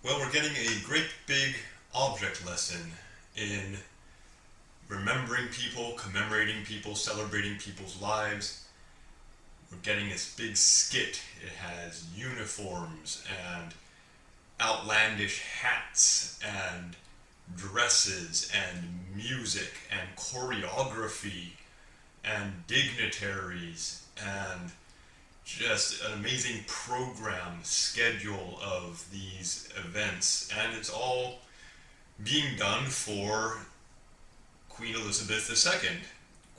Well, we're getting a great big object lesson in remembering people, commemorating people, celebrating people's lives. We're getting this big skit. It has uniforms and outlandish hats and dresses and music and choreography and dignitaries and just an amazing program schedule of these events, and it's all being done for Queen Elizabeth II.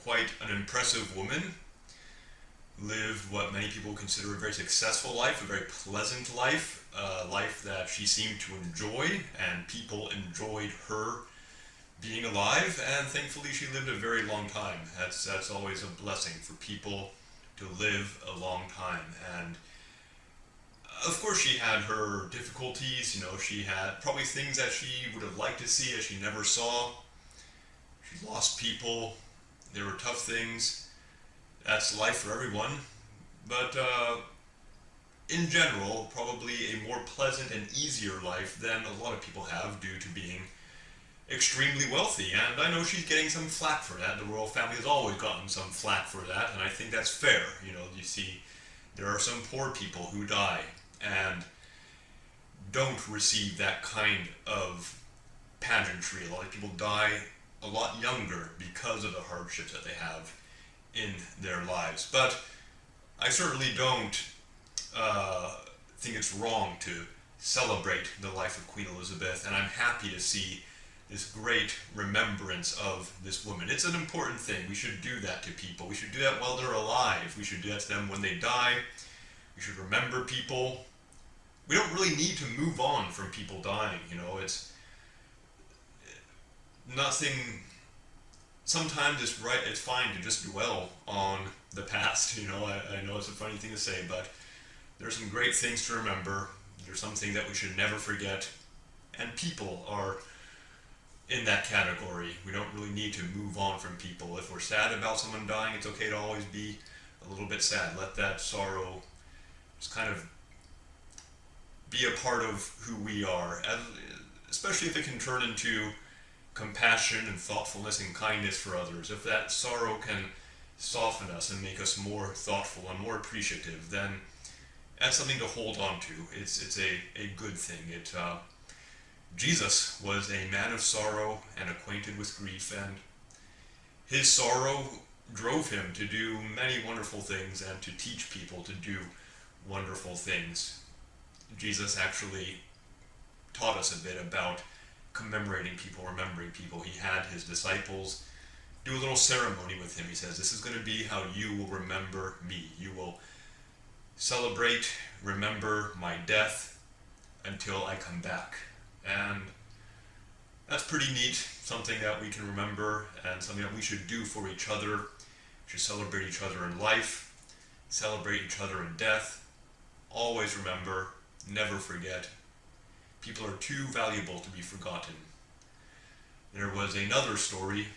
Quite an impressive woman, lived what many people consider a very successful life, a very pleasant life, a life that she seemed to enjoy, and people enjoyed her being alive, and thankfully she lived a very long time. That's always a blessing for people to live a long time. And of course she had her difficulties, she had probably things that she would have liked to see that she never saw. She lost people, there were tough things. That's life for everyone. But in general, probably a more pleasant and easier life than a lot of people have due to being extremely wealthy. And I know she's getting some flack for that. The royal family has always gotten some flack for that, and I think that's fair. You see, there are some poor people who die and don't receive that kind of pageantry. A lot of people die a lot younger because of the hardships that they have in their lives. But I certainly don't think it's wrong to celebrate the life of Queen Elizabeth, and I'm happy to see this great remembrance of this woman. It's an important thing. We should do that to people. We should do that while they're alive. We should do that to them when they die. We should remember people. We don't really need to move on from people dying. It's nothing. Sometimes it's fine to just dwell on the past. I know it's a funny thing to say, but there's some great things to remember. There's something that we should never forget, and people are in that category. We don't really need to move on from people. If we're sad about someone dying, it's okay to always be a little bit sad. Let that sorrow just kind of be a part of who we are, especially if it can turn into compassion and thoughtfulness and kindness for others. If that sorrow can soften us and make us more thoughtful and more appreciative, then that's something to hold on to. It's a good thing. Jesus was a man of sorrow and acquainted with grief, and his sorrow drove him to do many wonderful things and to teach people to do wonderful things. Jesus actually taught us a bit about commemorating people, remembering people. He had his disciples do a little ceremony with him. He says, this is going to be how you will remember me. You will celebrate, remember my death until I come back. And that's pretty neat, something that we can remember and something that we should do for each other. We should celebrate each other in life, celebrate each other in death. Always remember, never forget. People are too valuable to be forgotten. There was another story.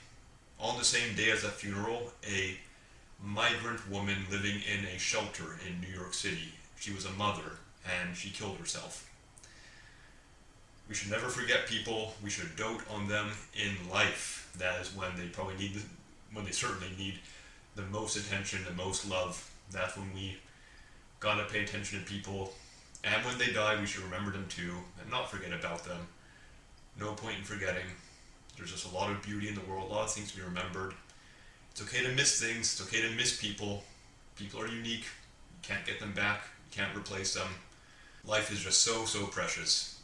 On the same day as that funeral, a migrant woman living in a shelter in New York City. She was a mother, and she killed herself. We should never forget people. We should dote on them in life. That is when they certainly need the most attention, the most love. That's when we gotta pay attention to people. And when they die, we should remember them too, and not forget about them. No point in forgetting. There's just a lot of beauty in the world, a lot of things to be remembered. It's okay to miss things, it's okay to miss people. People are unique. You can't get them back, you can't replace them. Life is just so, so precious.